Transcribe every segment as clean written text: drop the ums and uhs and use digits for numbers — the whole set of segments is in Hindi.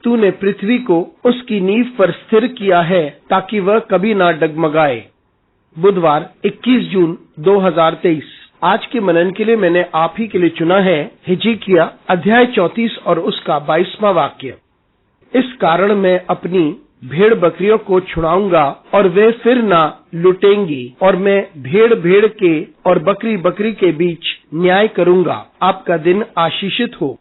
तूने पृथ्वी को उसकी नींव पर स्थिर किया है ताकि वह कभी ना डगमगाए। बुधवार 21 जून 2023। आज के मनन के लिए मैंने आप ही के लिए चुना है हिजकिय्याह अध्याय 34 और उसका 22वां वाक्य। इस कारण मैं अपनी भेड़ बकरियों को छुड़ाऊंगा और वे फिर ना लुटेंगी, और मैं भेड़ भेड़ के और बकरी बकरी के बीच न्याय करूंगा। आपका दिन आशीषित हो।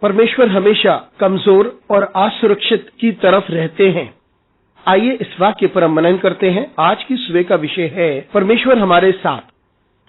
परमेश्वर हमेशा कमजोर और असुरक्षित की तरफ रहते हैं। आइए इस वाक्य पर हम मनन करते हैं। आज की सुबह का विषय है परमेश्वर हमारे साथ।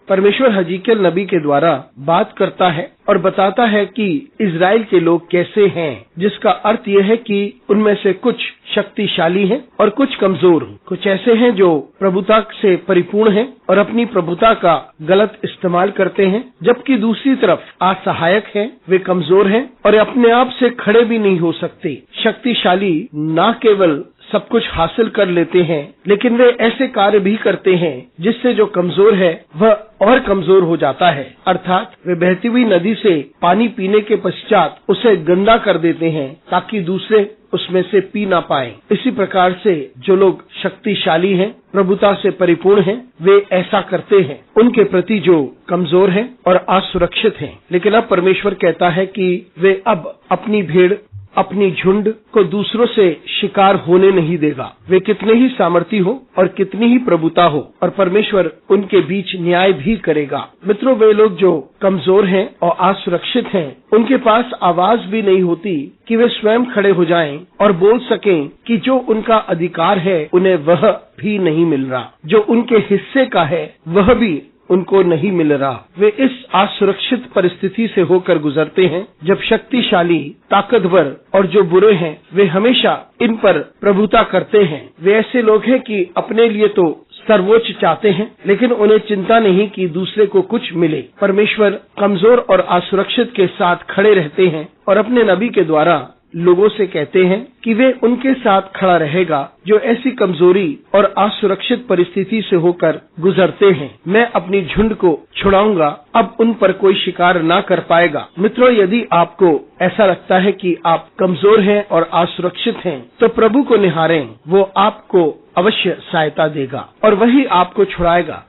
परमेश्वर हिजकिय्याह नबी के द्वारा बात करता है और बताता है कि इजराइल के लोग कैसे हैं, जिसका अर्थ यह है कि उनमें से कुछ शक्तिशाली हैं और कुछ कमजोर हैं। कुछ ऐसे हैं जो प्रभुता से परिपूर्ण हैं और अपनी प्रभुता का गलत इस्तेमाल करते हैं, जबकि दूसरी तरफ असहायक हैं, वे कमजोर हैं और अपने आप से खड़े भी नहीं हो सकते। शक्तिशाली न केवल सब कुछ हासिल कर लेते हैं, लेकिन वे ऐसे कार्य भी करते हैं जिससे जो कमजोर है वह और कमजोर हो जाता है। अर्थात वे बहती हुई नदी से पानी पीने के पश्चात उसे गंदा कर देते हैं ताकि दूसरे उसमें से पी ना पाए। इसी प्रकार से जो लोग शक्तिशाली हैं, प्रभुता से परिपूर्ण हैं, वे ऐसा करते हैं उनके प्रति जो कमजोर हैं और असुरक्षित हैं। लेकिन अब परमेश्वर कहता है कि वे अब अपनी भेड़, अपनी झुंड को दूसरों से शिकार होने नहीं देगा। वे कितने ही सामर्थी हो और कितनी ही प्रभुता हो, और परमेश्वर उनके बीच न्याय भी करेगा। मित्रों, वे लोग जो कमजोर हैं और असुरक्षित हैं, उनके पास आवाज भी नहीं होती कि वे स्वयं खड़े हो जाएं और बोल सकें कि जो उनका अधिकार है उन्हें वह भी नहीं मिल रहा, जो उनके हिस्से का है वह भी उनको नहीं मिल रहा। वे इस असुरक्षित परिस्थिति से होकर गुजरते हैं जब शक्तिशाली, ताकतवर और जो बुरे हैं वे हमेशा इन पर प्रभुता करते हैं। वे ऐसे लोग हैं कि अपने लिए तो सर्वोच्च चाहते हैं, लेकिन उन्हें चिंता नहीं कि दूसरे को कुछ मिले। परमेश्वर कमजोर और असुरक्षित के साथ खड़े रहते हैं और अपने नबी के द्वारा लोगों से कहते हैं कि वे उनके साथ खड़ा रहेगा जो ऐसी कमजोरी और असुरक्षित परिस्थिति से होकर गुजरते हैं। मैं अपनी झुंड को छुड़ाऊंगा, अब उन पर कोई शिकार ना कर पाएगा। मित्रों, यदि आपको ऐसा लगता है कि आप कमजोर हैं और असुरक्षित हैं, तो प्रभु को निहारें, वो आपको अवश्य सहायता देगा और वही आपको छुड़ाएगा।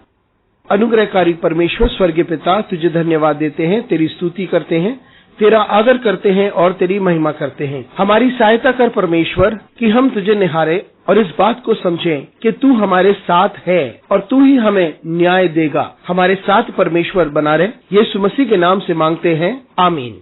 अनुग्रहकारी परमेश्वर स्वर्गीय पिता, तुझे धन्यवाद देते हैं, तेरी स्तुति करते हैं, तेरा आदर करते हैं और तेरी महिमा करते हैं। हमारी सहायता कर परमेश्वर कि हम तुझे निहारे और इस बात को समझें कि तू हमारे साथ है और तू ही हमें न्याय देगा। हमारे साथ परमेश्वर बना रहे। यीशु मसीह के नाम से मांगते हैं, आमीन।